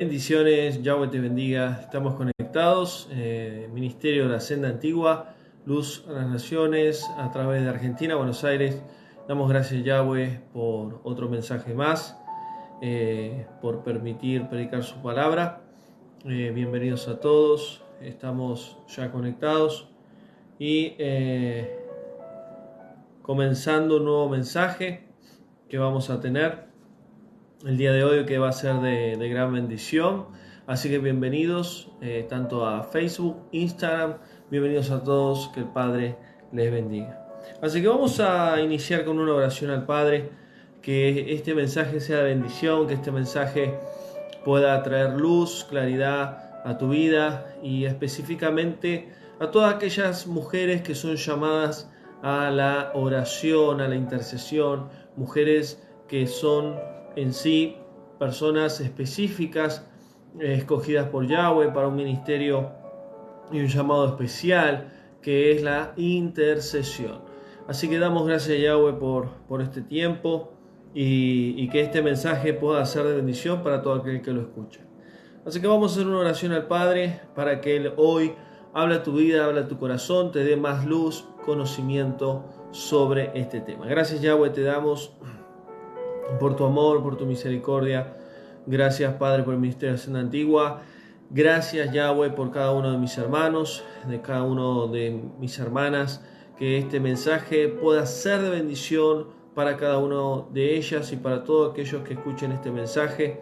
Bendiciones, Yahweh te bendiga. Estamos conectados. Ministerio de la Senda Antigua, Luz a las Naciones, a través de Argentina, Buenos Aires. Damos gracias, Yahweh, por otro mensaje más, por permitir predicar su palabra. Bienvenidos a todos. Estamos ya conectados y comenzando un nuevo mensaje que vamos a tener el día de hoy, que va a ser de gran bendición. Así que bienvenidos tanto a Facebook, Instagram, bienvenidos a todos, que el Padre les bendiga. Así que vamos a iniciar con una oración al Padre, que este mensaje sea de bendición, que este mensaje pueda traer luz, claridad a tu vida y específicamente a todas aquellas mujeres que son llamadas a la oración, a la intercesión, mujeres que son en sí personas específicas escogidas por Yahweh para un ministerio y un llamado especial que es la intercesión. Así que damos gracias a Yahweh por este tiempo y que este mensaje pueda ser de bendición para todo aquel que lo escuche. Así que vamos a hacer una oración al Padre para que Él hoy hable a tu vida, hable a tu corazón, te dé más luz, conocimiento sobre este tema. Gracias, Yahweh, te damos por tu amor, por tu misericordia. Gracias, Padre, por el ministerio de la Senda Antigua. Gracias, Yahweh, por cada uno de mis hermanos, de cada uno de mis hermanas. Que este mensaje pueda ser de bendición para cada uno de ellas y para todos aquellos que escuchen este mensaje.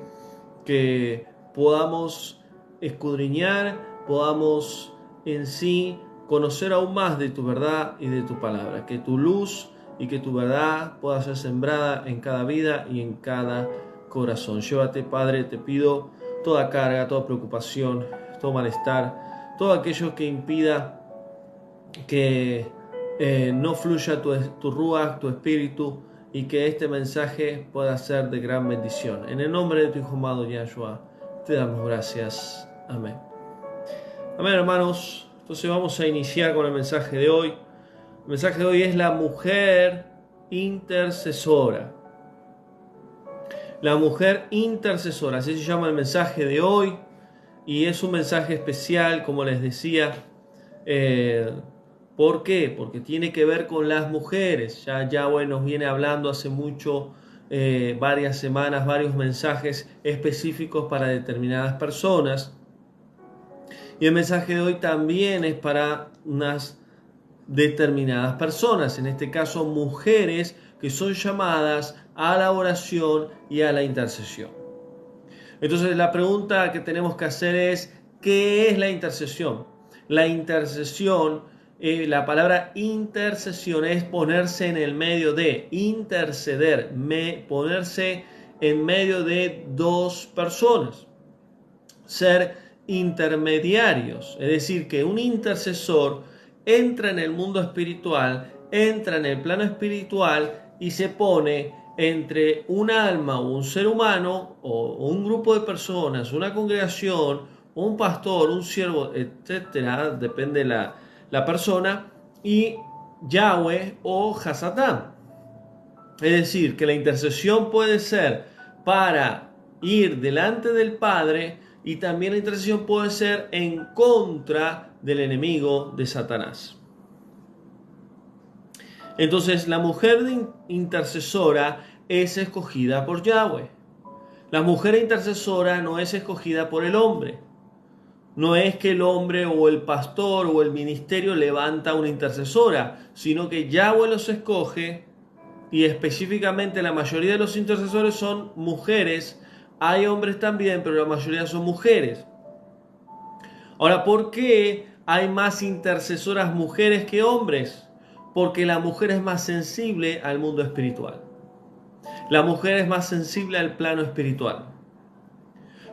Que podamos escudriñar, podamos en sí conocer aún más de tu verdad y de tu palabra. Que tu luz y que tu verdad pueda ser sembrada en cada vida y en cada corazón. Llévate, Padre, te pido toda carga, toda preocupación, todo malestar, todo aquello que impida que no fluya tu ruach, tu espíritu, y que este mensaje pueda ser de gran bendición. En el nombre de tu Hijo amado Yahshua, te damos gracias. Amén. Amén, hermanos. Entonces vamos a iniciar con el mensaje de hoy. El mensaje de hoy es la mujer intercesora. La mujer intercesora, así se llama el mensaje de hoy. Y es un mensaje especial, como les decía. ¿Por qué? Porque tiene que ver con las mujeres. Ya Yahweh nos viene hablando hace mucho, varias semanas, varios mensajes específicos para determinadas personas. Y el mensaje de hoy también es para unas determinadas personas, en este caso mujeres que son llamadas a la oración y a la intercesión. Entonces la pregunta que tenemos que hacer es, ¿qué es la intercesión? La intercesión, la palabra intercesión es ponerse en el medio de, interceder, ponerse en medio de dos personas, ser intermediarios, es decir, que un intercesor entra en el mundo espiritual, entra en el plano espiritual y se pone entre un alma o un ser humano o un grupo de personas, una congregación, un pastor, un siervo, etcétera, depende la persona, y Yahweh o Hasatán. Es decir, que la intercesión puede ser para ir delante del Padre y también la intercesión puede ser en contra del enemigo de Satanás. Entonces la mujer intercesora es escogida por Yahweh. La mujer intercesora no es escogida por el hombre. No es que el hombre o el pastor o el ministerio levanta una intercesora, sino que Yahweh los escoge y específicamente la mayoría de los intercesores son mujeres. Hay hombres también, pero la mayoría son mujeres. Ahora, ¿por qué hay más intercesoras mujeres que hombres? Porque la mujer es más sensible al mundo espiritual. La mujer es más sensible al plano espiritual.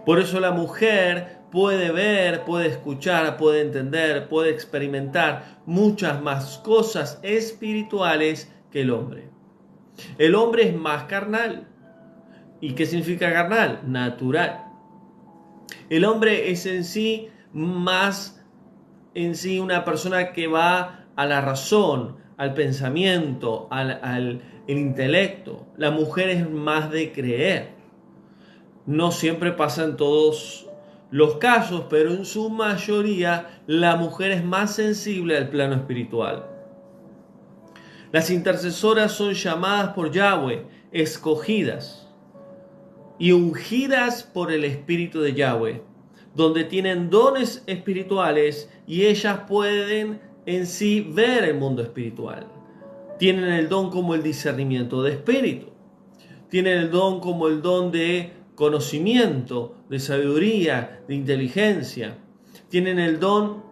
Por eso la mujer puede ver, puede escuchar, puede entender, puede experimentar muchas más cosas espirituales que el hombre. El hombre es más carnal. ¿Y qué significa carnal? Natural. El hombre es en sí una persona que va a la razón, al pensamiento, al intelecto. La mujer es más de creer. No siempre pasa en todos los casos, pero en su mayoría la mujer es más sensible al plano espiritual. Las intercesoras son llamadas por Yahweh, escogidas y ungidas por el Espíritu de Yahweh, donde tienen dones espirituales y ellas pueden en sí ver el mundo espiritual. Tienen el don como el discernimiento de espíritu. Tienen el don como el don de conocimiento, de sabiduría, de inteligencia. Tienen el don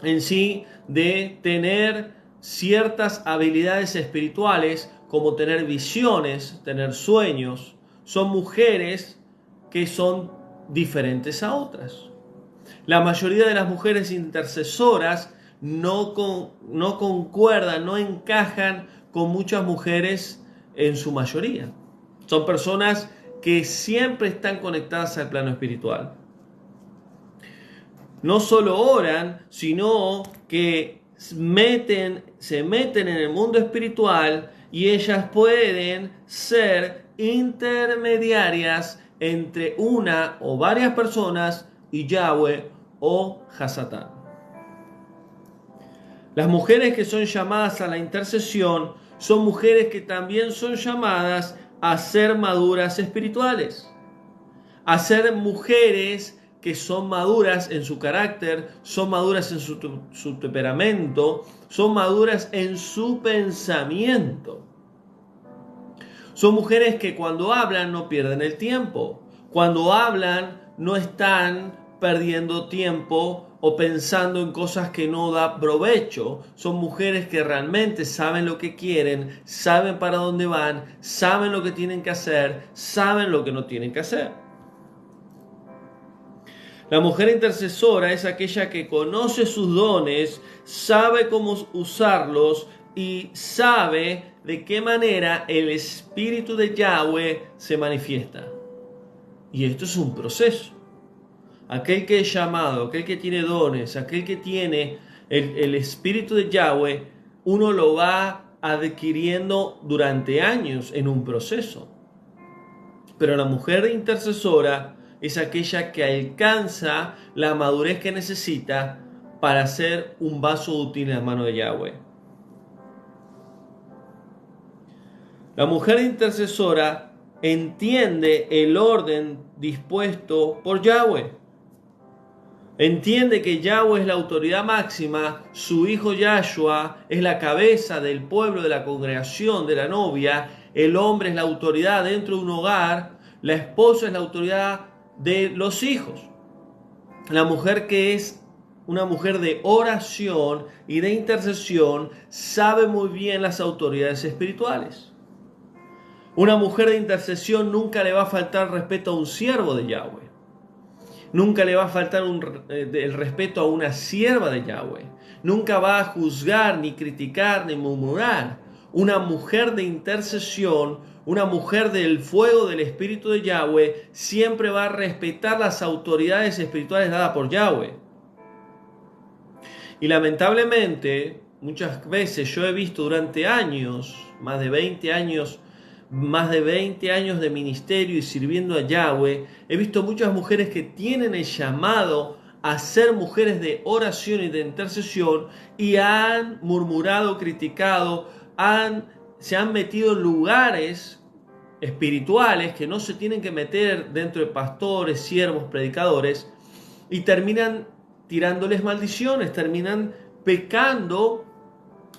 en sí de tener ciertas habilidades espirituales como tener visiones, tener sueños. Son mujeres que son diferentes a otras. La mayoría de las mujeres intercesoras no concuerdan, no encajan con muchas mujeres en su mayoría. Son personas que siempre están conectadas al plano espiritual. No solo oran, sino que se meten en el mundo espiritual y ellas pueden ser intermediarias entre una o varias personas y Yahweh o Hasatán. Las mujeres que son llamadas a la intercesión son mujeres que también son llamadas a ser maduras espirituales, a ser mujeres que son maduras en su carácter, son maduras en su temperamento, son maduras en su pensamiento. Son mujeres que cuando hablan no pierden el tiempo, cuando hablan no están perdiendo tiempo o pensando en cosas que no da provecho. Son mujeres que realmente saben lo que quieren, saben para dónde van, saben lo que tienen que hacer, saben lo que no tienen que hacer. La mujer intercesora es aquella que conoce sus dones, sabe cómo usarlos y sabe de qué manera el Espíritu de Yahweh se manifiesta. Y esto es un proceso. Aquel que es llamado, aquel que tiene dones, aquel que tiene el Espíritu de Yahweh, uno lo va adquiriendo durante años en un proceso. Pero la mujer intercesora es aquella que alcanza la madurez que necesita para ser un vaso útil en la mano de Yahweh. La mujer intercesora entiende el orden dispuesto por Yahweh. Entiende que Yahweh es la autoridad máxima, su hijo Yahshua es la cabeza del pueblo, de la congregación, de la novia, el hombre es la autoridad dentro de un hogar, la esposa es la autoridad de los hijos. La mujer que es una mujer de oración y de intercesión sabe muy bien las autoridades espirituales. Una mujer de intercesión nunca le va a faltar respeto a un siervo de Yahweh. Nunca le va a faltar el respeto a una sierva de Yahweh. Nunca va a juzgar, ni criticar, ni murmurar. Una mujer de intercesión, una mujer del fuego del Espíritu de Yahweh, siempre va a respetar las autoridades espirituales dadas por Yahweh. Y lamentablemente, muchas veces yo he visto durante años, más de 20 años de ministerio y sirviendo a Yahweh, he visto muchas mujeres que tienen el llamado a ser mujeres de oración y de intercesión y han murmurado, criticado, se han metido en lugares espirituales que no se tienen que meter dentro de pastores, siervos, predicadores, y terminan tirándoles maldiciones, terminan pecando.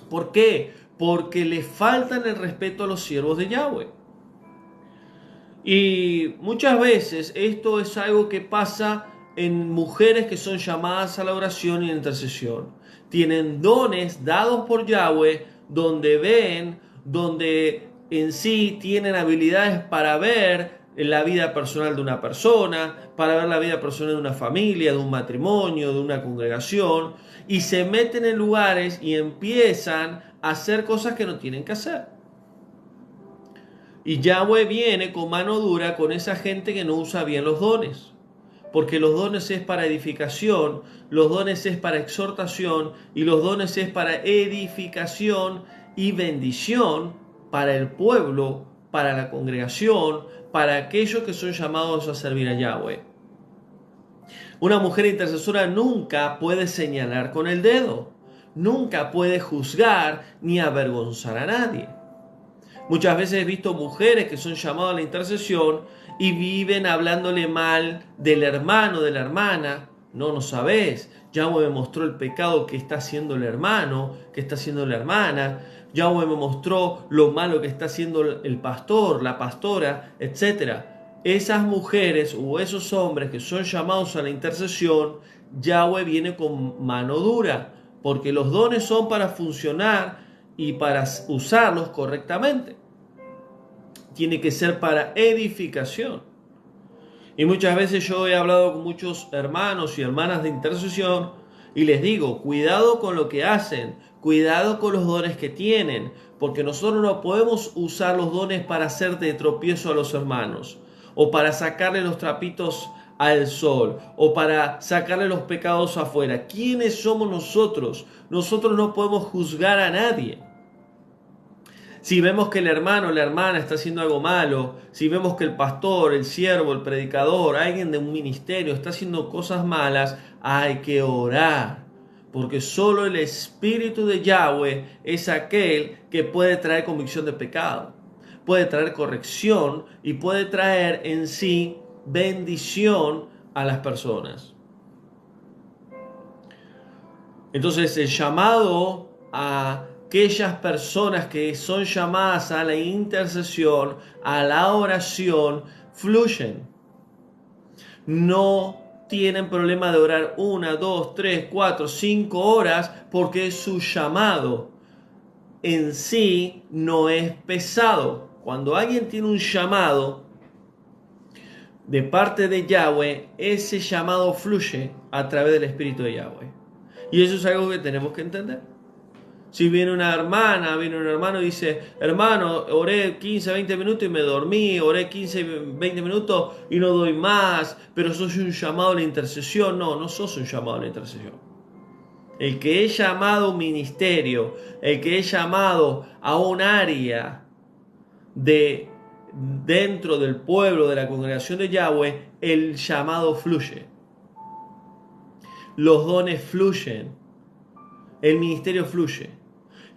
¿Por qué? Porque le faltan el respeto a los siervos de Yahweh. Y muchas veces esto es algo que pasa en mujeres que son llamadas a la oración y la intercesión. Tienen dones dados por Yahweh, donde ven, donde en sí tienen habilidades para ver la vida personal de una persona, para ver la vida personal de una familia, de un matrimonio, de una congregación, y se meten en lugares y empiezan a hacer cosas que no tienen que hacer. Y Yahweh viene con mano dura con esa gente que no usa bien los dones. Porque los dones es para edificación, los dones es para exhortación y los dones es para edificación y bendición para el pueblo, para la congregación, para aquellos que son llamados a servir a Yahweh. Una mujer intercesora nunca puede señalar con el dedo, nunca puede juzgar ni avergonzar a nadie. Muchas veces he visto mujeres que son llamadas a la intercesión y viven hablándole mal del hermano, de la hermana. No sabés. Yahweh me mostró el pecado que está haciendo el hermano, que está haciendo la hermana. Yahweh me mostró lo malo que está haciendo el pastor, la pastora, etc. Esas mujeres o esos hombres que son llamados a la intercesión, Yahweh viene con mano dura, porque los dones son para funcionar y para usarlos correctamente. Tiene que ser para edificación. Y muchas veces yo he hablado con muchos hermanos y hermanas de intercesión y les digo, cuidado con lo que hacen, cuidado con los dones que tienen, porque nosotros no podemos usar los dones para hacer de tropiezo a los hermanos, o para sacarle los trapitos al sol, o para sacarle los pecados afuera. ¿Quiénes somos nosotros? Nosotros no podemos juzgar a nadie. Si vemos que el hermano o la hermana está haciendo algo malo, si vemos que el pastor, el siervo, el predicador, alguien de un ministerio está haciendo cosas malas, hay que orar. Porque solo el Espíritu de Yahweh es aquel que puede traer convicción de pecado, puede traer corrección y puede traer en sí bendición a las personas. Entonces el llamado a aquellas personas que son llamadas a la intercesión, a la oración, fluyen. No tienen problema de orar 1, 2, 3, 4, 5 horas porque su llamado en sí no es pesado. Cuando alguien tiene un llamado de parte de Yahweh, ese llamado fluye a través del Espíritu de Yahweh. Y eso es algo que tenemos que entender. Si viene una hermano y dice, hermano, oré 15, 20 minutos y me dormí, oré 15, 20 minutos y no doy más, pero sos un llamado a la intercesión. No sos un llamado a la intercesión. El que es llamado a un ministerio, el que es llamado a un área dentro del pueblo, de la congregación de Yahweh, el llamado fluye. Los dones fluyen. El ministerio fluye.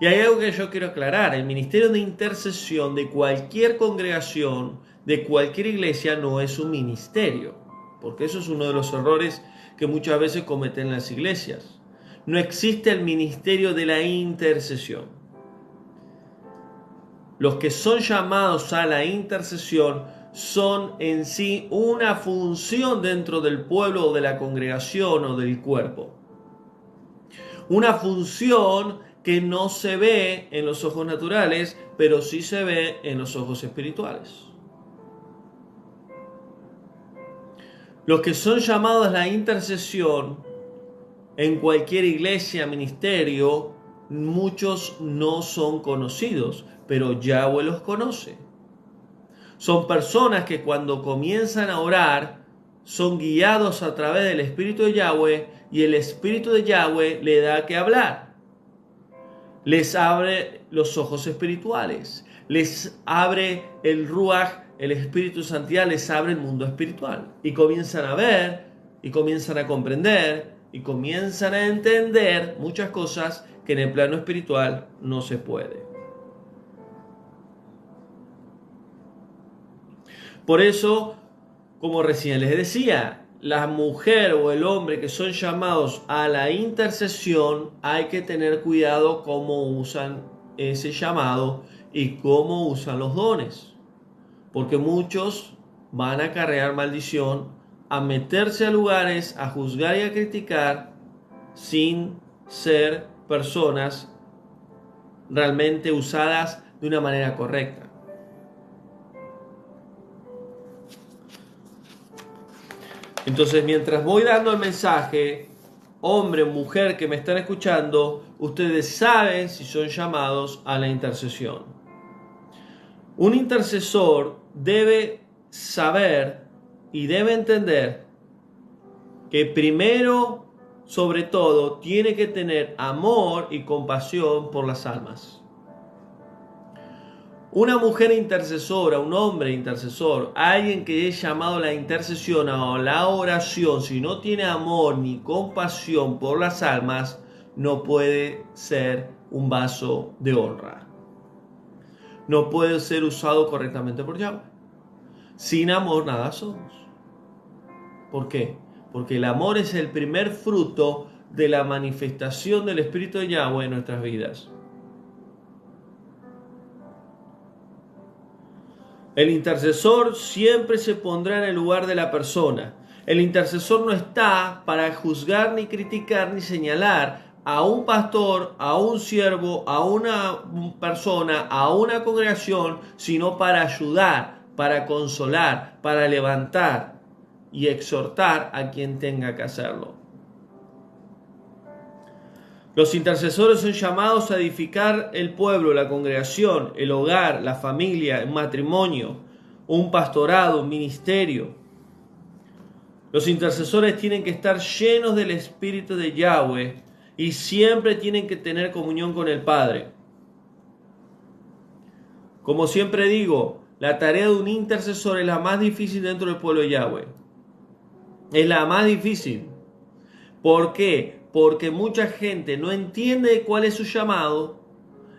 Y hay algo que yo quiero aclarar. El ministerio de intercesión de cualquier congregación, de cualquier iglesia, no es un ministerio. Porque eso es uno de los errores que muchas veces cometen las iglesias. No existe el ministerio de la intercesión. Los que son llamados a la intercesión son en sí una función dentro del pueblo o de la congregación o del cuerpo. Una función que no se ve en los ojos naturales, pero sí se ve en los ojos espirituales. Los que son llamados a la intercesión en cualquier iglesia, ministerio, muchos no son conocidos, pero Yahweh los conoce. Son personas que cuando comienzan a orar, son guiados a través del Espíritu de Yahweh y el Espíritu de Yahweh le da que hablar. Les abre los ojos espirituales, les abre el Ruach, el Espíritu de Santidad, les abre el mundo espiritual. Y comienzan a ver, y comienzan a comprender, y comienzan a entender muchas cosas que en el plano espiritual no se puede. Por eso, como recién les decía, la mujer o el hombre que son llamados a la intercesión, hay que tener cuidado cómo usan ese llamado y cómo usan los dones. Porque muchos van a acarrear maldición, a meterse a lugares, a juzgar y a criticar sin ser personas realmente usadas de una manera correcta. Entonces, mientras voy dando el mensaje, hombre o mujer que me están escuchando, ustedes saben si son llamados a la intercesión. Un intercesor debe saber y debe entender que primero, sobre todo, tiene que tener amor y compasión por las almas. Una mujer intercesora, un hombre intercesor, alguien que es llamado a la intercesión o la oración, si no tiene amor ni compasión por las almas, no puede ser un vaso de honra. No puede ser usado correctamente por Yahweh. Sin amor nada somos. ¿Por qué? Porque el amor es el primer fruto de la manifestación del Espíritu de Yahweh en nuestras vidas. El intercesor siempre se pondrá en el lugar de la persona. El intercesor no está para juzgar, ni criticar, ni señalar a un pastor, a un siervo, a una persona, a una congregación, sino para ayudar, para consolar, para levantar y exhortar a quien tenga que hacerlo. Los intercesores son llamados a edificar el pueblo, la congregación, el hogar, la familia, un matrimonio, un pastorado, un ministerio. Los intercesores tienen que estar llenos del Espíritu de Yahweh y siempre tienen que tener comunión con el Padre. Como siempre digo, la tarea de un intercesor es la más difícil dentro del pueblo de Yahweh. Es la más difícil. ¿Por qué? Porque mucha gente no entiende cuál es su llamado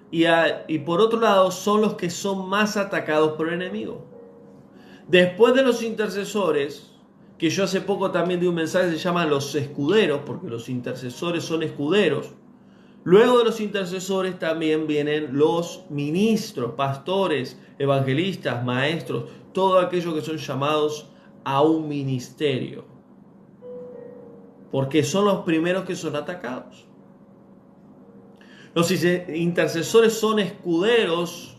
y por otro lado son los que son más atacados por el enemigo. Después de los intercesores, que yo hace poco también di un mensaje, se llaman los escuderos, porque los intercesores son escuderos. Luego de los intercesores también vienen los ministros, pastores, evangelistas, maestros, todos aquellos que son llamados a un ministerio. Porque son los primeros que son atacados. Los intercesores son escuderos,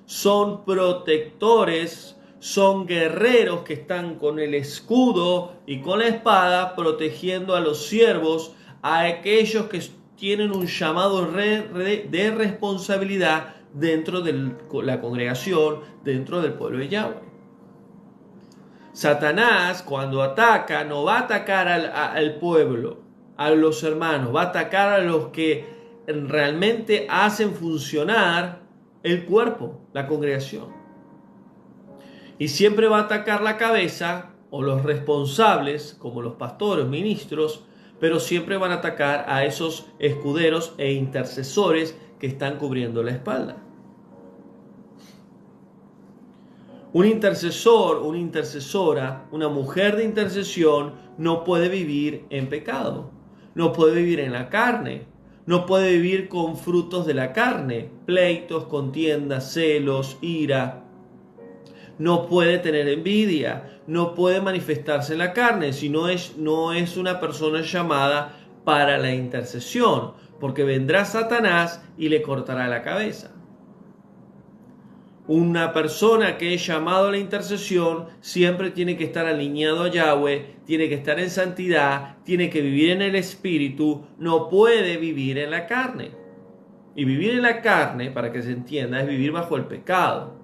son protectores, son guerreros que están con el escudo y con la espada protegiendo a los siervos, a aquellos que tienen un llamado de responsabilidad dentro de la congregación, dentro del pueblo de Yahweh. Satanás, cuando ataca, no va a atacar al pueblo, a los hermanos, va a atacar a los que realmente hacen funcionar el cuerpo, la congregación. Y siempre va a atacar la cabeza o los responsables, como los pastores, ministros, pero siempre van a atacar a esos escuderos e intercesores que están cubriendo la espalda. Un intercesor, una intercesora, una mujer de intercesión no puede vivir en pecado, no puede vivir en la carne, no puede vivir con frutos de la carne, pleitos, contiendas, celos, ira. No puede tener envidia, no puede manifestarse en la carne, si no es una persona llamada para la intercesión, porque vendrá Satanás y le cortará la cabeza. Una persona que es llamado a la intercesión siempre tiene que estar alineado a Yahweh, tiene que estar en santidad, tiene que vivir en el Espíritu, no puede vivir en la carne. Y vivir en la carne, para que se entienda, es vivir bajo el pecado.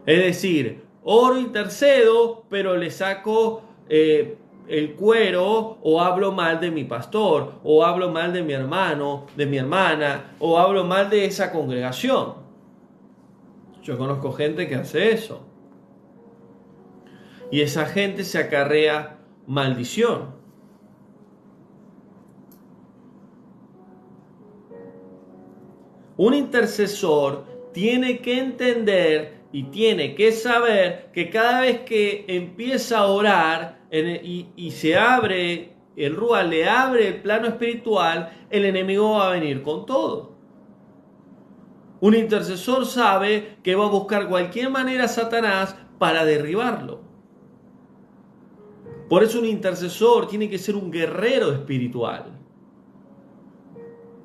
Es decir, oro, intercedo, pero le saco el cuero, o hablo mal de mi pastor, o hablo mal de mi hermano, de mi hermana, o hablo mal de esa congregación. Yo conozco gente que hace eso. Y esa gente se acarrea maldición. Un intercesor tiene que entender y tiene que saber que cada vez que empieza a orar y se abre el Ruach, le abre el plano espiritual, el enemigo va a venir con todo. Un intercesor sabe que va a buscar cualquier manera a Satanás para derribarlo. Por eso un intercesor tiene que ser un guerrero espiritual.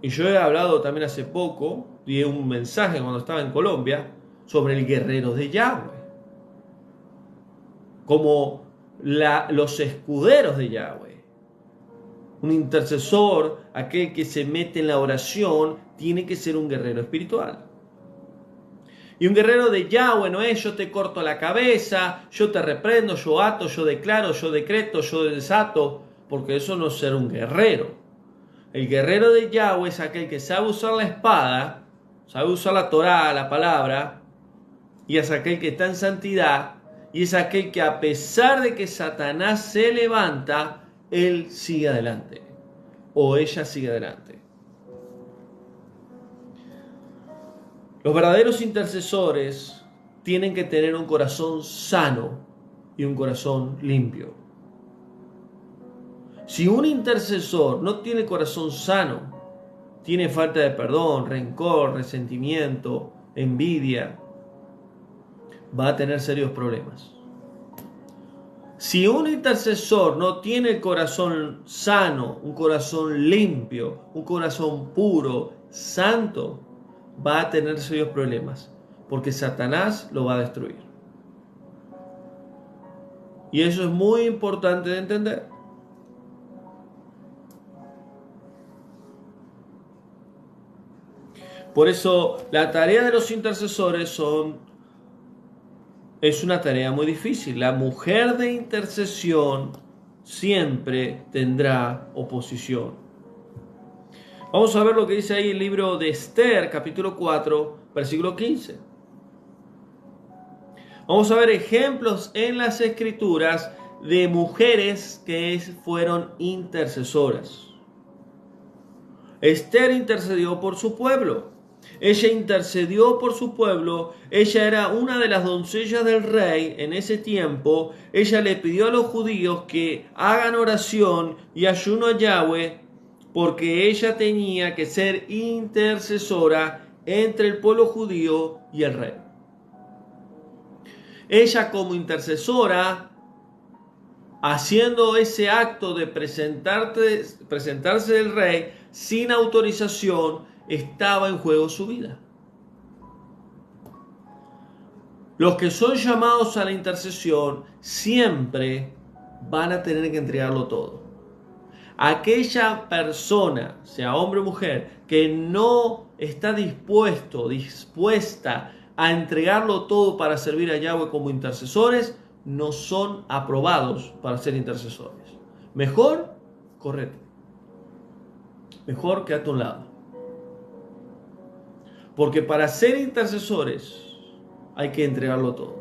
Y yo he hablado también hace poco, di un mensaje cuando estaba en Colombia, sobre el guerrero de Yahweh. Como los escuderos de Yahweh. Un intercesor, aquel que se mete en la oración, tiene que ser un guerrero espiritual. Y un guerrero de Yahweh no es yo te corto la cabeza, yo te reprendo, yo ato, yo declaro, yo decreto, yo desato, porque eso no es ser un guerrero. El guerrero de Yahweh es aquel que sabe usar la espada, sabe usar la Torá, la palabra, y es aquel que está en santidad, y es aquel que a pesar de que Satanás se levanta, él sigue adelante, o ella sigue adelante. Los verdaderos intercesores tienen que tener un corazón sano y un corazón limpio. Si un intercesor no tiene corazón sano, tiene falta de perdón, rencor, resentimiento, envidia, va a tener serios problemas. Si un intercesor no tiene el corazón sano, un corazón limpio, un corazón puro, santo, va a tener serios problemas, porque Satanás lo va a destruir. Y eso es muy importante de entender. Por eso la tarea de los intercesores es una tarea muy difícil. La mujer de intercesión siempre tendrá oposición. Vamos a ver lo que dice ahí el libro de Esther, capítulo 4, versículo 15. Vamos a ver ejemplos en las Escrituras de mujeres que fueron intercesoras. Esther intercedió por su pueblo. Ella intercedió por su pueblo. Ella era una de las doncellas del rey en ese tiempo. Ella le pidió a los judíos que hagan oración y ayuno a Yahweh, porque ella tenía que ser intercesora entre el pueblo judío y el rey. Ella, como intercesora, haciendo ese acto de presentarse del rey sin autorización, estaba en juego su vida. Los que son llamados a la intercesión siempre van a tener que entregarlo todo. Aquella persona, sea hombre o mujer, que no está dispuesta a entregarlo todo para servir a Yahweh como intercesores, no son aprobados para ser intercesores. Mejor, correte. Mejor quédate a un lado. Porque para ser intercesores hay que entregarlo todo.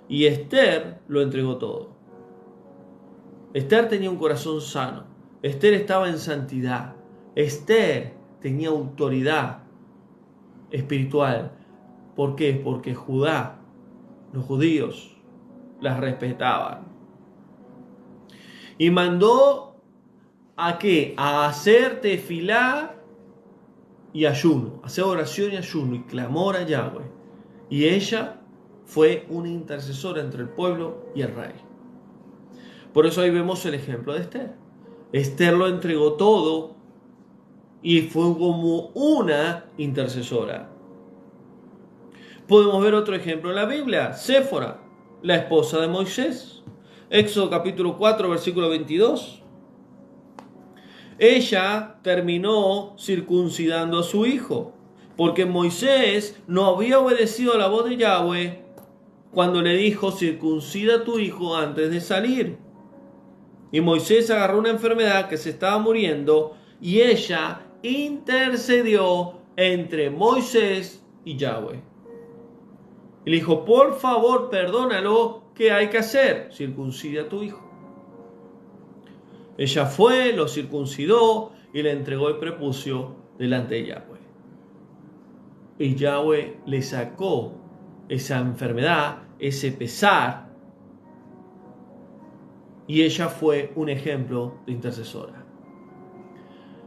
Y Esther lo entregó todo. Esther tenía un corazón sano. Esther estaba en santidad. Esther tenía autoridad espiritual. ¿Por qué? Porque Judá, los judíos, las respetaban. Y mandó ¿a qué? A hacer tefilá y ayuno, hacer oración y ayuno y clamor a Yahweh. Y ella fue una intercesora entre el pueblo y el rey. Por eso ahí vemos el ejemplo de Esther. Esther lo entregó todo y fue como una intercesora. Podemos ver otro ejemplo en la Biblia. Séfora, la esposa de Moisés. Éxodo capítulo 4, versículo 22. Ella terminó circuncidando a su hijo, porque Moisés no había obedecido a la voz de Yahweh cuando le dijo: circuncida a tu hijo antes de salir. Y Moisés agarró una enfermedad que se estaba muriendo y ella intercedió entre Moisés y Yahweh. Y le dijo: por favor, perdónalo, ¿qué hay que hacer? Circuncida a tu hijo. Ella fue, lo circuncidó y le entregó el prepucio delante de Yahweh. Y Yahweh le sacó esa enfermedad, ese pesar, y ella fue un ejemplo de intercesora.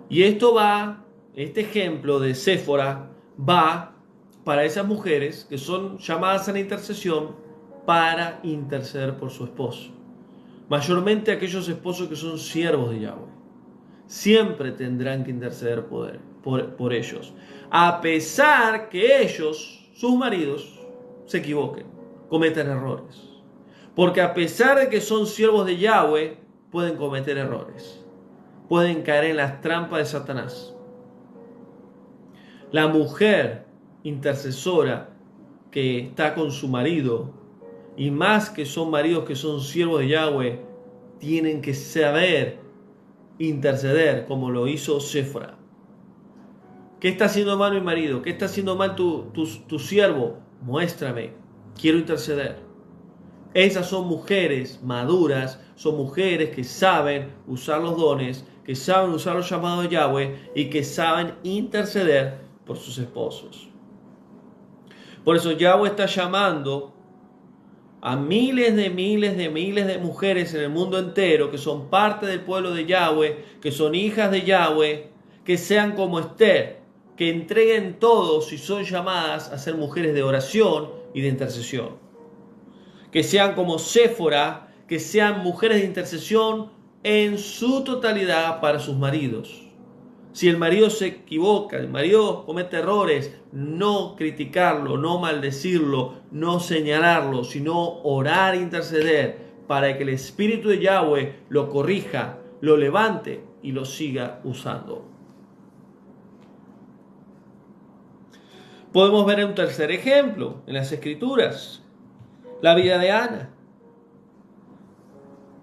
Y este ejemplo de Séfora va para esas mujeres que son llamadas a la intercesión para interceder por su esposo. Mayormente aquellos esposos que son siervos de Yahweh. Siempre tendrán que interceder por ellos. A pesar que ellos, sus maridos, se equivoquen, cometan errores. Porque a pesar de que son siervos de Yahweh, pueden cometer errores. Pueden caer en las trampas de Satanás. La mujer intercesora que está con su marido, y más que son maridos que son siervos de Yahweh, tienen que saber interceder como lo hizo Séfora. ¿Qué está haciendo mal mi marido? ¿Qué está haciendo mal tu siervo? muéstrame, quiero interceder. Esas son mujeres maduras, son mujeres que saben usar los dones, que saben usar los llamados de Yahweh y que saben interceder por sus esposos. Por eso Yahweh está llamando a miles de mujeres en el mundo entero que son parte del pueblo de Yahweh, que son hijas de Yahweh, que sean como Esther, que entreguen todo si son llamadas a ser mujeres de oración y de intercesión. Que sean como Séfora, que sean mujeres de intercesión en su totalidad para sus maridos. Si el marido se equivoca, el marido comete errores, no criticarlo, no maldecirlo, no señalarlo, sino orar e interceder para que el Espíritu de Yahweh lo corrija, lo levante y lo siga usando. Podemos ver un tercer ejemplo en las Escrituras, la vida de Ana,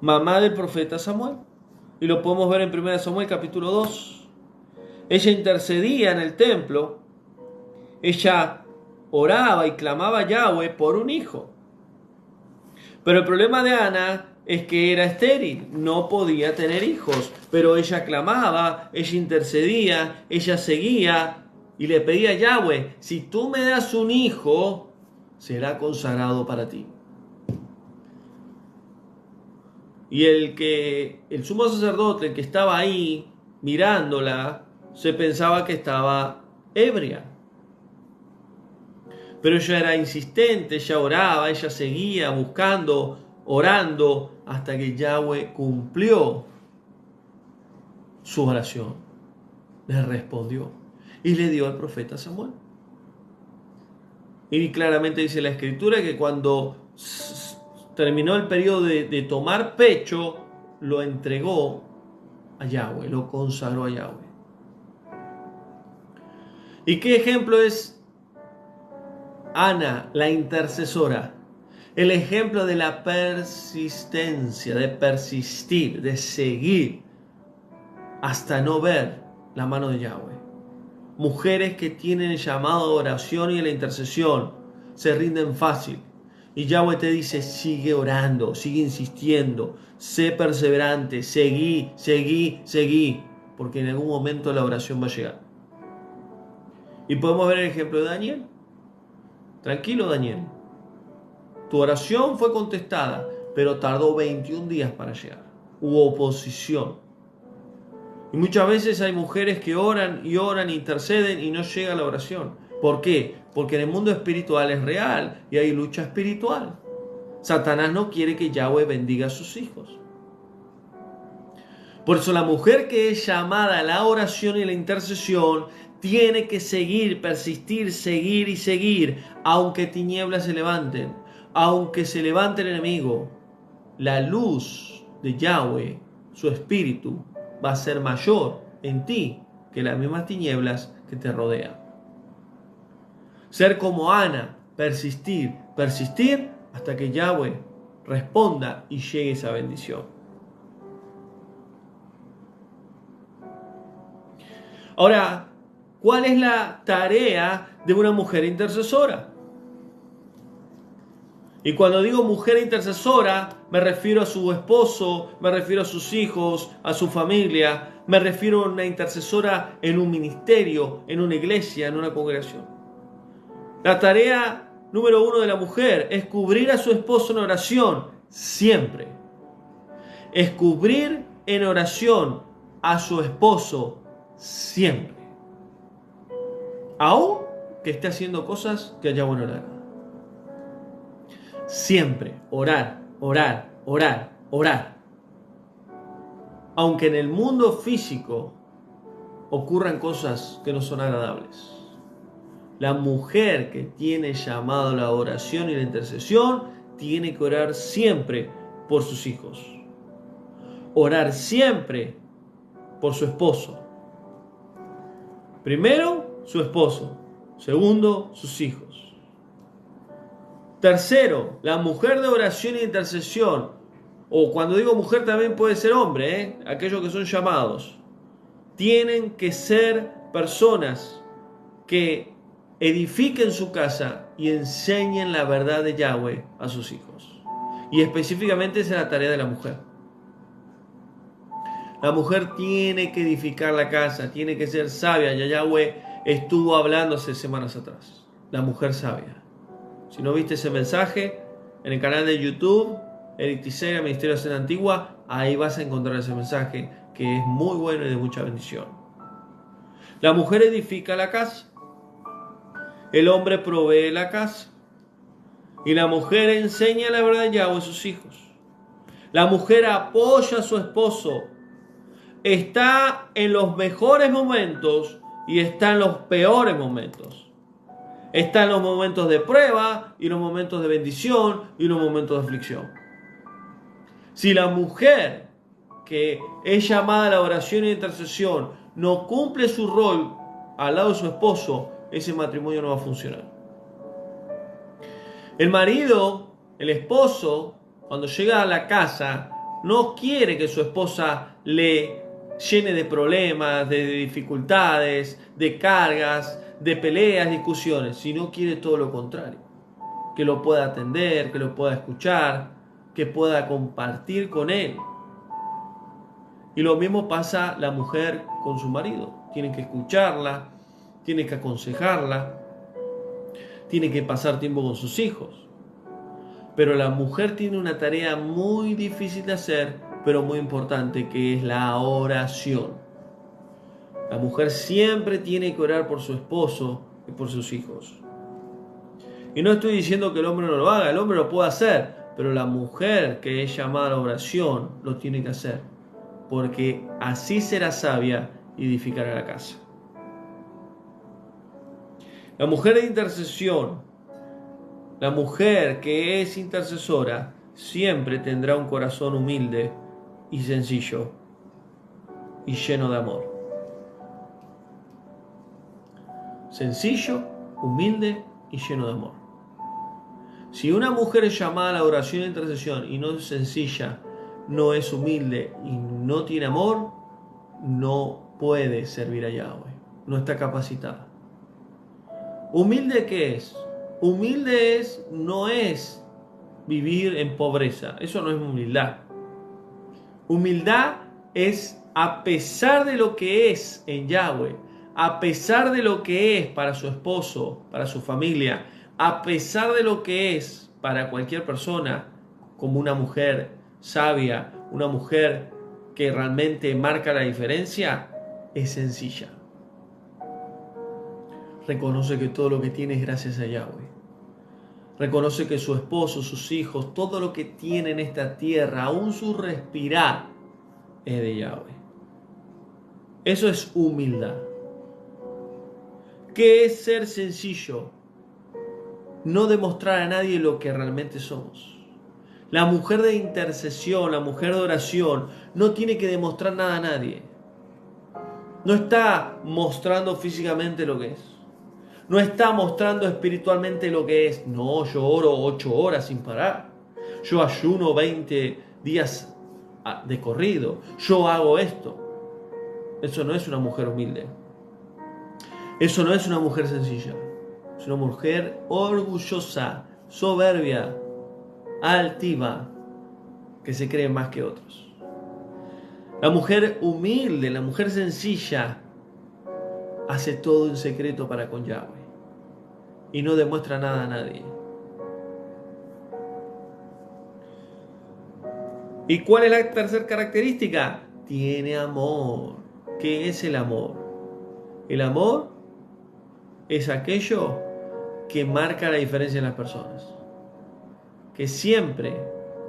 mamá del profeta Samuel. Y lo podemos ver en 1 Samuel capítulo 2. Ella intercedía en el templo, ella oraba y clamaba a Yahweh por un hijo. Pero el problema de Ana es que era estéril, no podía tener hijos, pero ella clamaba, ella intercedía, ella seguía y le pedía a Yahweh, si tú me das un hijo, será consagrado para ti. Y el sumo sacerdote, el que estaba ahí mirándola, se pensaba que estaba ebria. Pero ella era insistente, ella oraba, ella seguía buscando, orando, hasta que Yahweh cumplió su oración. Le respondió y le dio al profeta Samuel. Y claramente dice la Escritura que cuando terminó el periodo de tomar pecho, lo entregó a Yahweh, lo consagró a Yahweh. ¿Y qué ejemplo es Ana, la intercesora? El ejemplo de la persistencia, de persistir, de seguir hasta no ver la mano de Yahweh. Mujeres que tienen el llamado de oración y de la intercesión se rinden fácil. Y Yahweh te dice, sigue orando, sigue insistiendo, sé perseverante, seguí, porque en algún momento la oración va a llegar. Y podemos ver el ejemplo de Daniel. Tranquilo, Daniel. Tu oración fue contestada, pero tardó 21 días para llegar. Hubo oposición. Y muchas veces hay mujeres que oran, interceden y no llega la oración. ¿Por qué? Porque en el mundo espiritual es real y hay lucha espiritual. Satanás no quiere que Yahweh bendiga a sus hijos. Por eso la mujer que es llamada a la oración y la intercesión tiene que seguir, persistir, seguir, aunque tinieblas se levanten, aunque se levante el enemigo. La luz de Yahweh, su espíritu, va a ser mayor en ti que las mismas tinieblas que te rodean. Ser como Ana, persistir hasta que Yahweh responda y llegue esa bendición. Ahora, ¿cuál es la tarea de una mujer intercesora? Y cuando digo mujer intercesora, me refiero a su esposo, me refiero a sus hijos, a su familia, me refiero a una intercesora en un ministerio, en una iglesia, en una congregación. La tarea número 1 de la mujer es cubrir a su esposo en oración, siempre. Es cubrir en oración a su esposo, siempre. Aún que esté haciendo cosas que a Yahweh no le agradan. Siempre orar. Aunque en el mundo físico ocurran cosas que no son agradables. La mujer que tiene llamado a la oración y la intercesión tiene que orar siempre por sus hijos. Orar siempre por su esposo. Primero, su esposo. Segundo, sus hijos. Tercero, la mujer de oración y intercesión, o cuando digo mujer también puede ser hombre, aquellos que son llamados, tienen que ser personas que edifiquen su casa y enseñen la verdad de Yahweh a sus hijos. Y específicamente esa es la tarea de la mujer. La mujer tiene que edificar la casa, tiene que ser sabia. Ya Yahweh estuvo hablando hace semanas atrás. La mujer sabia. Si no viste ese mensaje, en el canal de YouTube, Eric Tisera, Ministerio de Cena Antigua, ahí vas a encontrar ese mensaje que es muy bueno y de mucha bendición. La mujer edifica la casa. El hombre provee la casa. Y la mujer enseña la verdad de Yahweh a sus hijos. La mujer apoya a su esposo. Está en los mejores momentos y está en los peores momentos. Está en los momentos de prueba y los momentos de bendición y los momentos de aflicción. Si la mujer que es llamada a la oración y la intercesión no cumple su rol al lado de su esposo, ese matrimonio no va a funcionar. El marido, el esposo, cuando llega a la casa, no quiere que su esposa le llene de problemas, de dificultades, de cargas, de peleas, discusiones, sino quiere todo lo contrario. Que lo pueda atender, que lo pueda escuchar, que pueda compartir con él. Y lo mismo pasa la mujer con su marido. Tiene que escucharla, tiene que aconsejarla, tiene que pasar tiempo con sus hijos. Pero la mujer tiene una tarea muy difícil de hacer, pero muy importante, que es la oración. La mujer siempre tiene que orar por su esposo y por sus hijos. Y no estoy diciendo que el hombre no lo haga, el hombre lo puede hacer, pero la mujer que es llamada a la oración lo tiene que hacer, porque así será sabia y edificará la casa. La mujer de intercesión, la mujer que es intercesora, siempre tendrá un corazón humilde y sencillo y lleno de amor. Sencillo, humilde y lleno de amor. Si una mujer es llamada a la oración e intercesión y no es sencilla, no es humilde y no tiene amor, no puede servir a Yahweh. No está capacitada. ¿Humilde qué es? Humilde no es vivir en pobreza. Eso no es humildad. Humildad es a pesar de lo que es en Yahweh, a pesar de lo que es para su esposo, para su familia, a pesar de lo que es para cualquier persona, como una mujer sabia, una mujer que realmente marca la diferencia, es sencilla. Reconoce que todo lo que tiene es gracias a Yahweh. Reconoce que su esposo, sus hijos, todo lo que tiene en esta tierra, aún su respirar, es de Yahweh. Eso es humildad. ¿Qué es ser sencillo? No demostrar a nadie lo que realmente somos. La mujer de intercesión, la mujer de oración, no tiene que demostrar nada a nadie. No está mostrando físicamente lo que es. No está mostrando espiritualmente lo que es. No, yo oro 8 horas sin parar. Yo ayuno 20 días de corrido. Yo hago esto. Eso no es una mujer humilde. Eso no es una mujer sencilla. Es una mujer orgullosa, soberbia, altiva, que se cree más que otros. La mujer humilde, la mujer sencilla, hace todo en secreto para con Yahweh y no demuestra nada a nadie. ¿Y cuál es la tercera característica? Tiene amor. ¿Qué es el amor? El amor es aquello que marca la diferencia en las personas, que siempre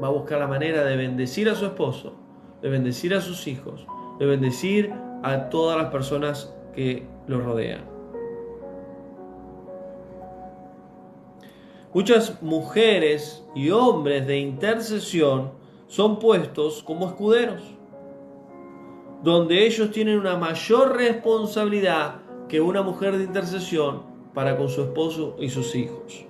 va a buscar la manera de bendecir a su esposo, de bendecir a sus hijos, de bendecir a todas las personas que lo rodean. Muchas mujeres y hombres de intercesión son puestos como escuderos, donde ellos tienen una mayor responsabilidad que una mujer de intercesión para con su esposo y sus hijos.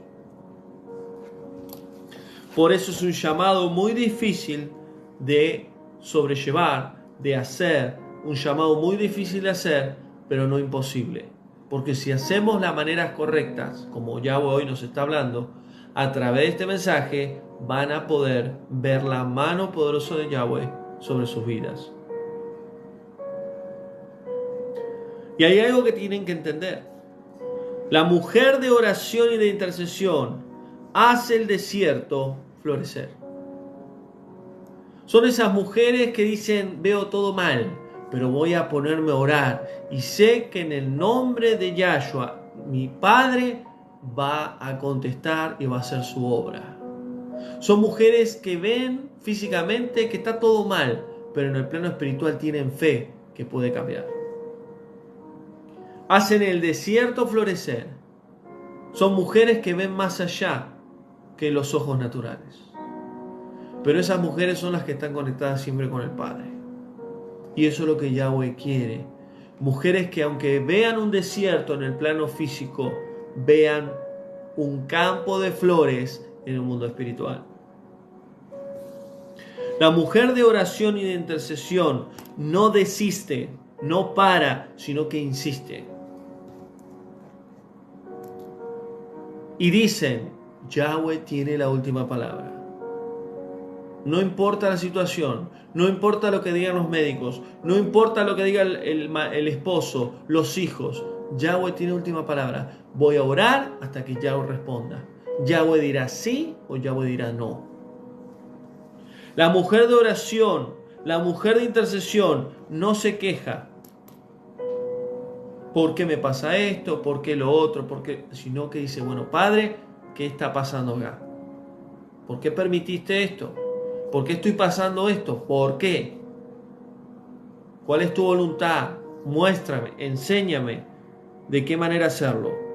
Por eso es un llamado muy difícil de sobrellevar, de hacer, un llamado muy difícil de hacer, pero no imposible. Porque si hacemos las maneras correctas, como Yahweh hoy nos está hablando, a través de este mensaje van a poder ver la mano poderosa de Yahweh sobre sus vidas. Y hay algo que tienen que entender. La mujer de oración y de intercesión hace el desierto florecer. Son esas mujeres que dicen, veo todo mal, pero voy a ponerme a orar y sé que en el nombre de Yahshua, mi Padre va a contestar y va a hacer su obra. Son mujeres que ven físicamente que está todo mal, pero en el plano espiritual tienen fe que puede cambiar. Hacen el desierto florecer. Son mujeres que ven más allá que los ojos naturales. Pero esas mujeres son las que están conectadas siempre con el Padre. Y eso es lo que Yahweh quiere. Mujeres que aunque vean un desierto en el plano físico, vean un campo de flores en el mundo espiritual. La mujer de oración y de intercesión no desiste, no para, sino que insiste. Y dicen, Yahweh tiene la última palabra. No importa la situación, no importa lo que digan los médicos, no importa lo que diga el esposo, los hijos, Yahweh tiene última palabra. Voy a orar hasta que Yahweh responda. Yahweh dirá sí o Yahweh dirá no. La mujer de oración, la mujer de intercesión no se queja. ¿Por qué me pasa esto? ¿Por qué lo otro? ¿Por qué? Sino que dice, bueno, Padre, ¿qué está pasando acá? ¿Por qué permitiste esto? ¿Por qué estoy pasando esto? ¿Por qué? ¿Cuál es tu voluntad? Muéstrame, enséñame de qué manera hacerlo.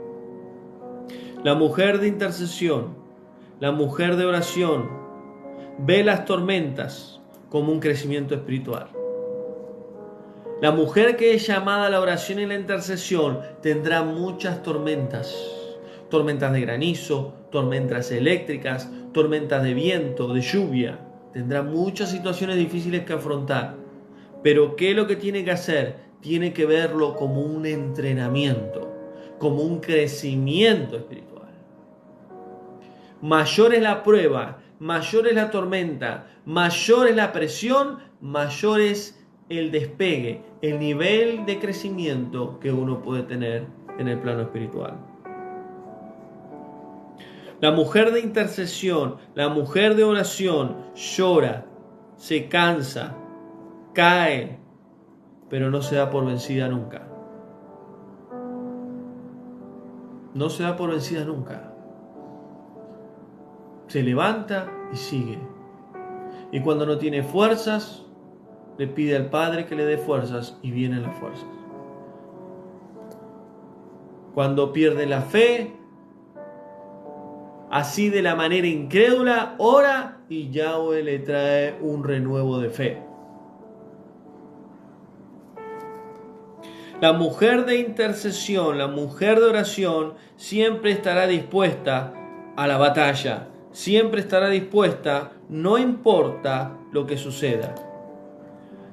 La mujer de intercesión, la mujer de oración, ve las tormentas como un crecimiento espiritual. La mujer que es llamada a la oración y la intercesión tendrá muchas tormentas. Tormentas de granizo, tormentas eléctricas, tormentas de viento, de lluvia. Tendrá muchas situaciones difíciles que afrontar. Pero ¿qué es lo que tiene que hacer? Tiene que verlo como un entrenamiento, como un crecimiento espiritual. Mayor es la prueba, mayor es la tormenta, mayor es la presión, mayor es el despegue, el nivel de crecimiento que uno puede tener en el plano espiritual. La mujer de intercesión, la mujer de oración llora, se cansa, cae, pero no se da por vencida nunca. No se da por vencida nunca. Se levanta y sigue. Y cuando no tiene fuerzas, le pide al Padre que le dé fuerzas y vienen las fuerzas. Cuando pierde la fe, así de la manera incrédula, ora y Yahweh le trae un renuevo de fe. La mujer de intercesión, la mujer de oración, siempre estará dispuesta a la batalla. Siempre estará dispuesta, no importa lo que suceda.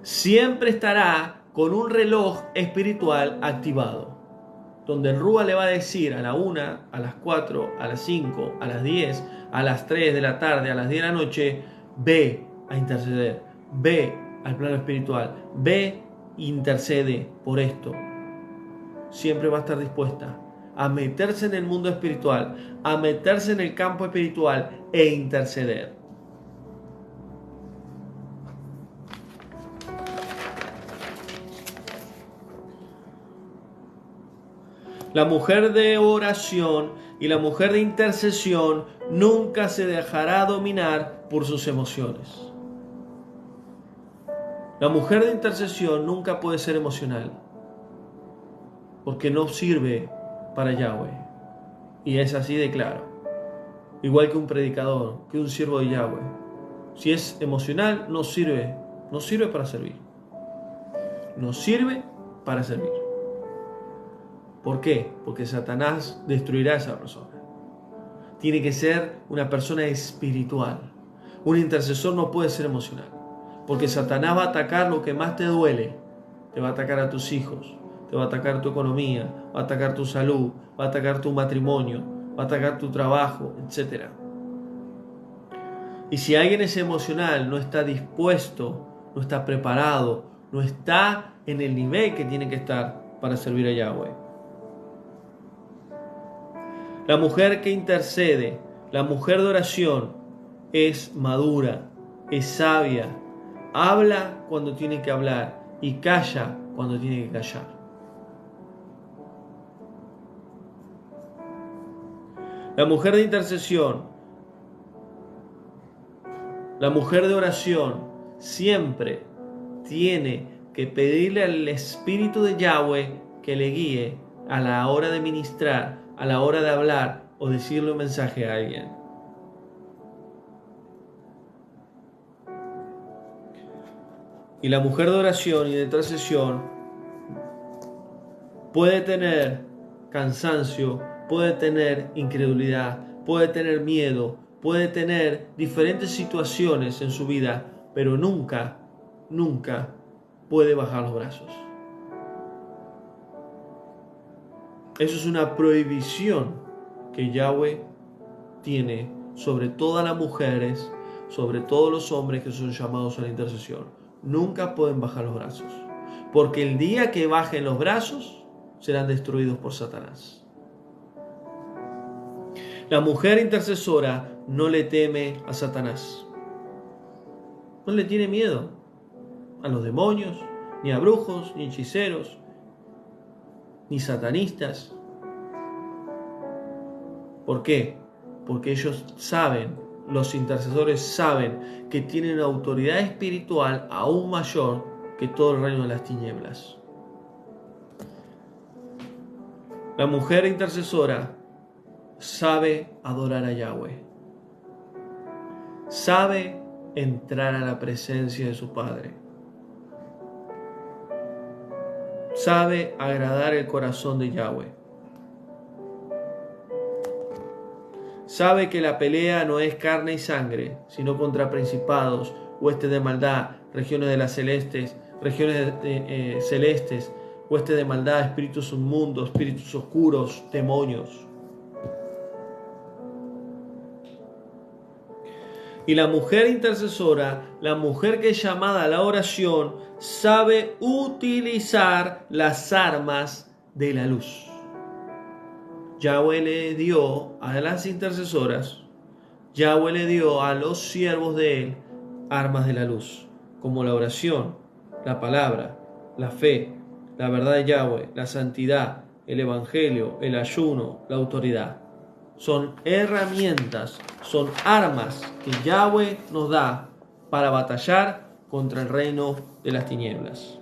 Siempre estará con un reloj espiritual activado, donde el Rúa le va a decir a la 1, a las 4, a las 5, a las 10, a las 3 de la tarde, a las 10 de la noche, ve a interceder, ve al plano espiritual, ve, intercede por esto. Siempre va a estar dispuesta a meterse en el mundo espiritual, a meterse en el campo espiritual e interceder. La mujer de oración y la mujer de intercesión nunca se dejará dominar por sus emociones. La mujer de intercesión nunca puede ser emocional, porque no sirve para Yahweh. Y es así de claro. Igual que un predicador, que un siervo de Yahweh. Si es emocional, no sirve para servir. No sirve para servir. ¿Por qué? Porque Satanás destruirá a esa persona. Tiene que ser una persona espiritual. Un intercesor no puede ser emocional. Porque Satanás va a atacar lo que más te duele. Te va a atacar a tus hijos. te va a atacar tu economía, va a atacar tu salud, va a atacar tu matrimonio, va a atacar tu trabajo, etc. Y si alguien es emocional, no está dispuesto, no está preparado, no está en el nivel que tiene que estar para servir a Yahweh. La mujer que intercede, la mujer de oración, es madura, es sabia, habla cuando tiene que hablar y calla cuando tiene que callar. La mujer de intercesión, la mujer de oración, siempre tiene que pedirle al Espíritu de Yahweh que le guíe a la hora de ministrar, a la hora de hablar o decirle un mensaje a alguien. Y la mujer de oración y de intercesión puede tener cansancio, puede tener incredulidad, puede tener miedo, puede tener diferentes situaciones en su vida, pero nunca puede bajar los brazos. Eso es una prohibición que Yahweh tiene sobre todas las mujeres, sobre todos los hombres que son llamados a la intercesión. Nunca pueden bajar los brazos, porque el día que bajen los brazos serán destruidos por Satanás. La mujer intercesora no le teme a Satanás. No le tiene miedo a los demonios, ni a brujos, ni hechiceros, ni satanistas. ¿Por qué? Porque ellos saben, los intercesores saben que tienen una autoridad espiritual aún mayor que todo el reino de las tinieblas. La mujer intercesora sabe adorar a Yahweh. Sabe entrar a la presencia de su Padre. Sabe agradar el corazón de Yahweh. Sabe que la pelea no es carne y sangre, sino contra principados, huestes de maldad, regiones de las celestes, celestes, huestes de maldad, espíritus inmundos, espíritus oscuros, demonios. Y la mujer intercesora, la mujer que es llamada a la oración, sabe utilizar las armas de la luz. Yahweh le dio a las intercesoras, Yahweh le dio a los siervos de él armas de la luz, como la oración, la palabra, la fe, la verdad de Yahweh, la santidad, el evangelio, el ayuno, la autoridad. Son herramientas, son armas que Yahweh nos da para batallar contra el reino de las tinieblas.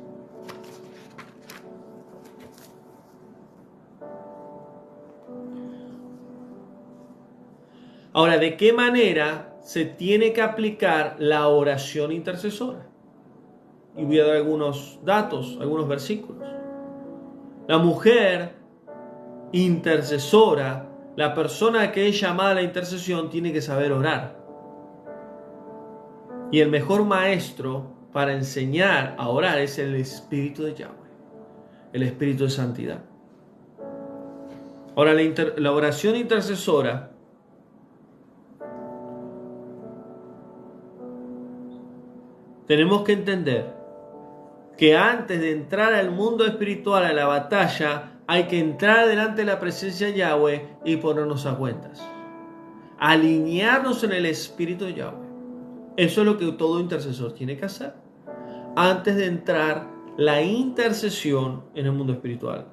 Ahora, ¿de qué manera se tiene que aplicar la oración intercesora? Y voy a dar algunos datos, algunos versículos. La mujer intercesora, la persona que es llamada a la intercesión, tiene que saber orar. Y el mejor maestro para enseñar a orar es el Espíritu de Yahweh, el Espíritu de santidad. Ahora, la oración intercesora tenemos que entender que antes de entrar al mundo espiritual, a la batalla, hay que entrar delante de la presencia de Yahweh y ponernos a cuentas. Alinearnos en el Espíritu de Yahweh. Eso es lo que todo intercesor tiene que hacer antes de entrar la intercesión en el mundo espiritual.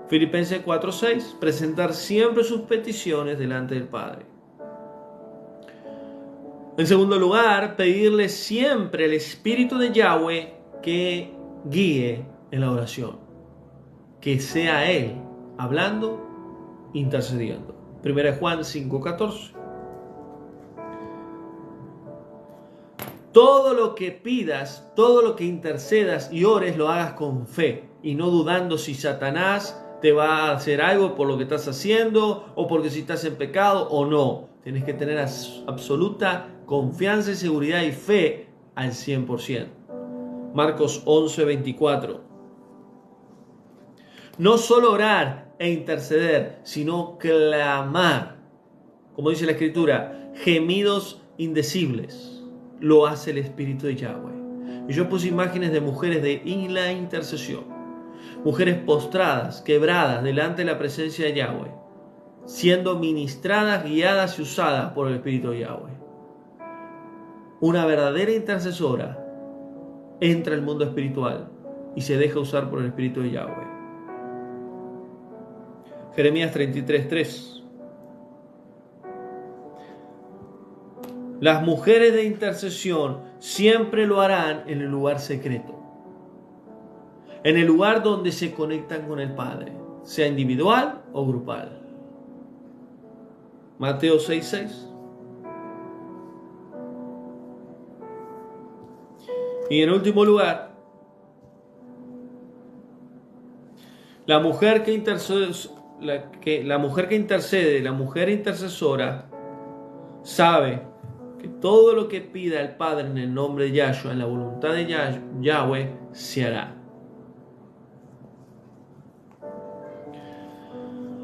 Filipenses 4:6, presentar siempre sus peticiones delante del Padre. En segundo lugar, pedirle siempre al Espíritu de Yahweh que guíe en la oración. Que sea Él hablando, intercediendo. 1 Juan 5:14. Todo lo que pidas, todo lo que intercedas y ores, lo hagas con fe y no dudando si Satanás te va a hacer algo por lo que estás haciendo o porque si estás en pecado o no. Tienes que tener absoluta confianza y seguridad y fe al 100%. Marcos 11:24. No solo orar e interceder, sino clamar. Como dice la Escritura, gemidos indecibles. Lo hace el Espíritu de Yahweh. Y yo puse imágenes de mujeres en la intercesión. Mujeres postradas, quebradas delante de la presencia de Yahweh, siendo ministradas, guiadas y usadas por el Espíritu de Yahweh. Una verdadera intercesora entra al mundo espiritual y se deja usar por el Espíritu de Yahweh. Jeremías 33:3. Las mujeres de intercesión siempre lo harán en el lugar secreto, en el lugar donde se conectan con el Padre, sea individual o grupal. Mateo 6:6. Y en último lugar, la mujer intercesora sabe que todo lo que pida el Padre en el nombre de Yahshua, en la voluntad de Yahweh, se hará.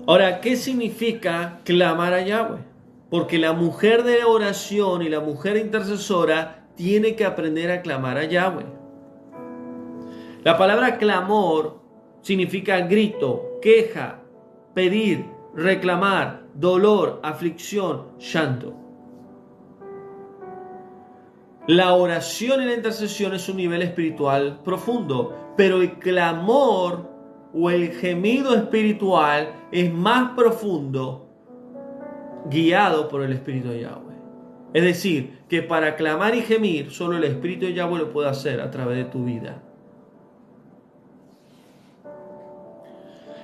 Ahora, ¿qué significa clamar a Yahweh? Porque la mujer de oración y la mujer intercesora tiene que aprender a clamar a Yahweh. La palabra clamor significa grito, queja, pedir, reclamar, dolor, aflicción, llanto. La oración y la intercesión es un nivel espiritual profundo, pero el clamor o el gemido espiritual es más profundo, guiado por el Espíritu de Yahweh. Es decir, que para clamar y gemir, solo el Espíritu de Yahweh lo puede hacer a través de tu vida.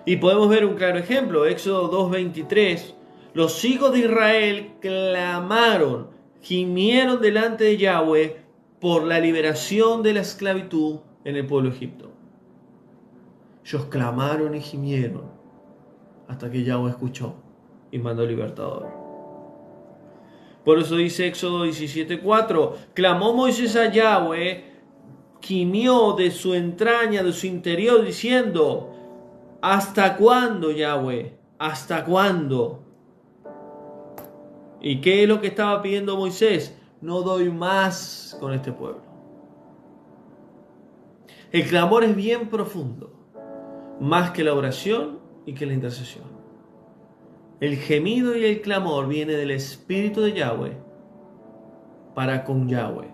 Y podemos ver un claro ejemplo, Éxodo 2:23. Los hijos de Israel clamaron, gimieron delante de Yahweh por la liberación de la esclavitud en el pueblo de Egipto. Ellos clamaron y gimieron hasta que Yahweh escuchó y mandó libertador. Por eso dice Éxodo 17:4, clamó Moisés a Yahweh, gimió de su entraña, de su interior, diciendo, ¿hasta cuándo, Yahweh? ¿Hasta cuándo? ¿Y qué es lo que estaba pidiendo Moisés? No doy más con este pueblo. El clamor es bien profundo, más que la oración y que la intercesión. El gemido y el clamor viene del Espíritu de Yahweh para con Yahweh.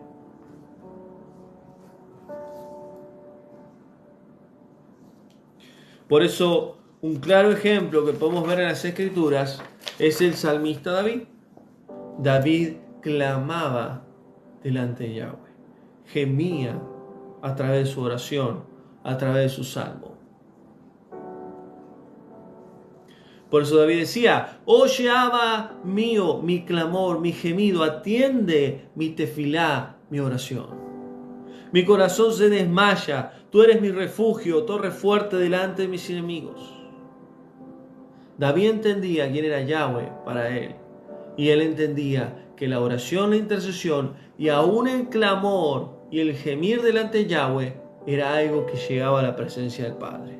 Por eso, un claro ejemplo que podemos ver en las Escrituras es el salmista David. David clamaba delante de Yahweh, gemía a través de su oración, a través de su salmo. Por eso David decía, oye Abba mío, mi clamor, mi gemido, atiende mi tefilá, mi oración. Mi corazón se desmaya, tú eres mi refugio, torre fuerte delante de mis enemigos. David entendía quién era Yahweh para él, y él entendía que la oración, la intercesión y aún el clamor y el gemir delante de Yahweh era algo que llegaba a la presencia del Padre.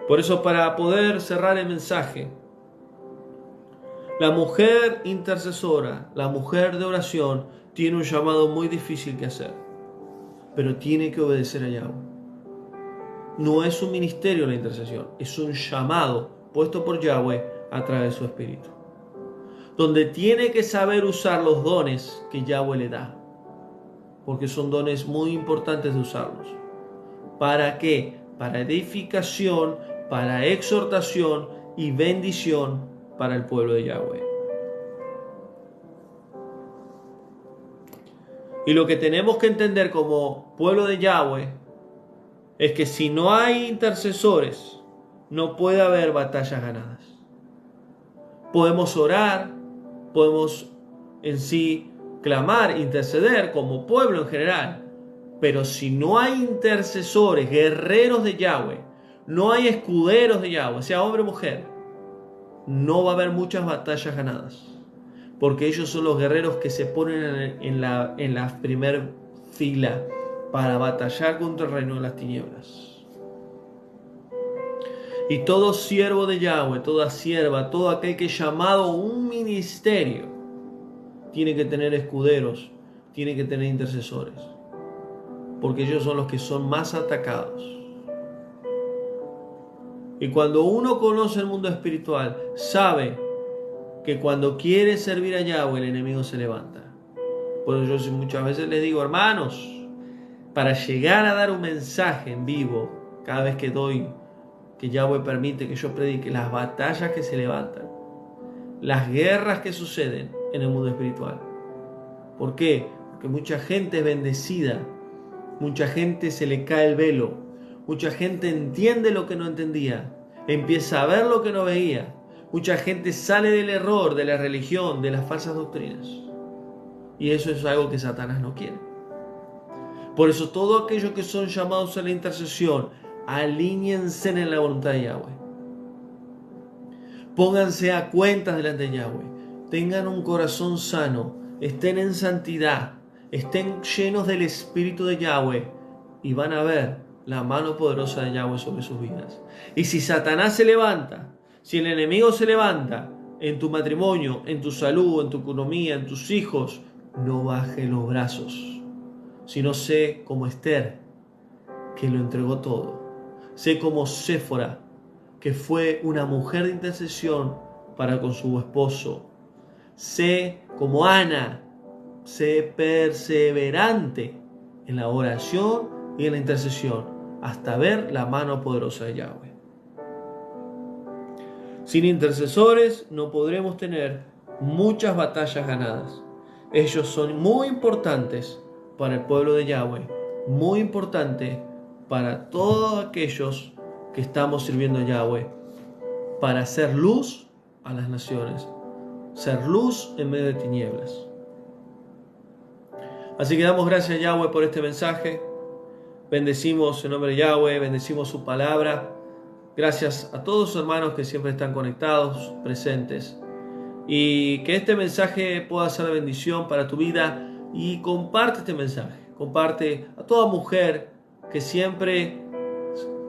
Por eso, para poder cerrar el mensaje, la mujer intercesora, la mujer de oración, tiene un llamado muy difícil que hacer, pero tiene que obedecer a Yahweh. No es un ministerio la intercesión, es un llamado puesto por Yahweh a través de su Espíritu, donde tiene que saber usar los dones que Yahweh le da, porque son dones muy importantes de usarlos. ¿Para qué? Para edificación, para exhortación y bendición para el pueblo de Yahweh. Y lo que tenemos que entender como pueblo de Yahweh es que si no hay intercesores, no puede haber batallas ganadas. Podemos orar, podemos en sí clamar, interceder como pueblo en general, pero si no hay intercesores, guerreros de Yahweh, no hay escuderos de Yahweh, sea hombre o mujer, no va a haber muchas batallas ganadas, porque ellos son los guerreros que se ponen en la primer fila para batallar contra el reino de las tinieblas. Y todo siervo de Yahweh, toda sierva, todo aquel que es llamado a un ministerio, tiene que tener escuderos, tiene que tener intercesores, porque ellos son los que son más atacados. Y cuando uno conoce el mundo espiritual, sabe que cuando quiere servir a Yahweh, el enemigo se levanta. Por eso yo muchas veces les digo, hermanos, para llegar a dar un mensaje en vivo, cada vez que doy, que Yahweh permite que yo predique, las batallas que se levantan, las guerras que suceden en el mundo espiritual. ¿Por qué? Porque mucha gente es bendecida, mucha gente se le cae el velo, mucha gente entiende lo que no entendía, empieza a ver lo que no veía, mucha gente sale del error, de la religión, de las falsas doctrinas. Y eso es algo que Satanás no quiere. Por eso todos aquellos que son llamados a la intercesión, alíñense en la voluntad de Yahweh. Pónganse a cuentas delante de Yahweh. Tengan un corazón sano. Estén en santidad. Estén llenos del Espíritu de Yahweh. Y van a ver la mano poderosa de Yahweh sobre sus vidas. Y si Satanás se levanta, si el enemigo se levanta en tu matrimonio, en tu salud, en tu economía, en tus hijos, no baje los brazos. Sino sé como Esther, que lo entregó todo. Sé como Séfora, que fue una mujer de intercesión para con su esposo. Sé como Ana, sé perseverante en la oración y en la intercesión, hasta ver la mano poderosa de Yahweh. Sin intercesores no podremos tener muchas batallas ganadas. Ellos son muy importantes para el pueblo de Yahweh, muy importantes para todos aquellos que estamos sirviendo a Yahweh, para hacer luz a las naciones, ser luz en medio de tinieblas. Así que damos gracias a Yahweh por este mensaje. Bendecimos el nombre de Yahweh, bendecimos su palabra. Gracias a todos los hermanos que siempre están conectados, presentes. Y que este mensaje pueda ser de bendición para tu vida. Y comparte este mensaje. Comparte a toda mujer que siempre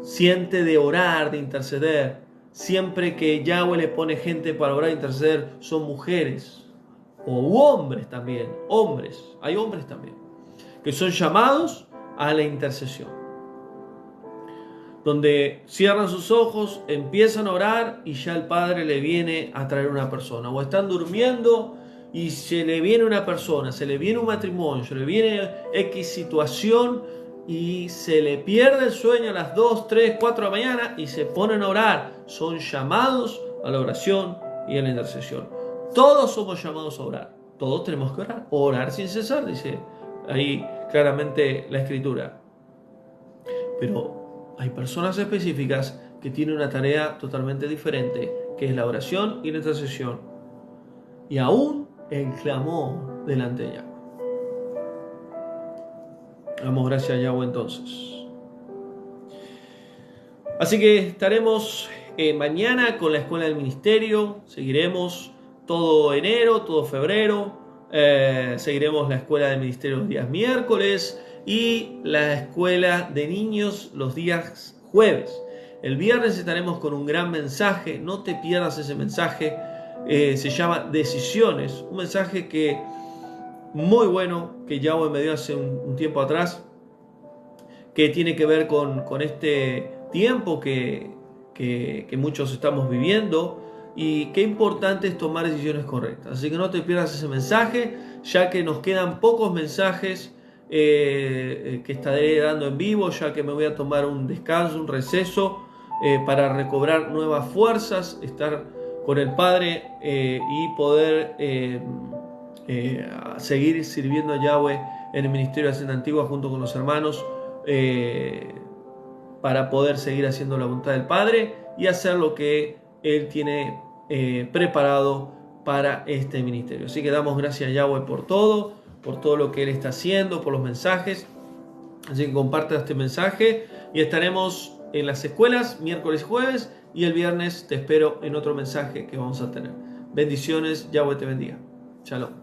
siente de orar, de interceder. Siempre que Yahweh le pone gente para orar e interceder, son mujeres. O hombres también. Hombres. Hay hombres también. Que son llamados a la intercesión. Donde cierran sus ojos, empiezan a orar y ya el Padre le viene a traer una persona. O están durmiendo y se le viene una persona, se le viene un matrimonio, se le viene X situación y se le pierde el sueño a las 2, 3, 4 de la mañana y se ponen a orar. Son llamados a la oración y a la intercesión. Todos somos llamados a orar. Todos tenemos que orar. Orar sin cesar, dice ahí claramente la Escritura. Pero hay personas específicas que tienen una tarea totalmente diferente, que es la oración y la intercesión. Y aún el clamor delante de Yahweh. Damos gracias a Yahweh entonces. Así que estaremos mañana con la Escuela del Ministerio. Seguiremos todo enero, todo febrero. Seguiremos la Escuela del Ministerio los días miércoles y la Escuela de Niños los días jueves. El viernes estaremos con un gran mensaje. No te pierdas ese mensaje. Se llama Decisiones, un mensaje que muy bueno que Yahweh me dio hace un tiempo atrás, que tiene que ver con este tiempo que muchos estamos viviendo y qué importante es tomar decisiones correctas. Así que no te pierdas ese mensaje, ya que nos quedan pocos mensajes que estaré dando en vivo, ya que me voy a tomar un descanso, un receso para recobrar nuevas fuerzas, estar con el Padre y poder seguir sirviendo a Yahweh en el Ministerio de Hacienda Antigua junto con los hermanos para poder seguir haciendo la voluntad del Padre y hacer lo que Él tiene preparado para este ministerio. Así que damos gracias a Yahweh por todo lo que Él está haciendo, por los mensajes. Así que comparte este mensaje y estaremos en las escuelas miércoles y jueves. Y el viernes te espero en otro mensaje que vamos a tener. Bendiciones, Yahweh te bendiga. Shalom.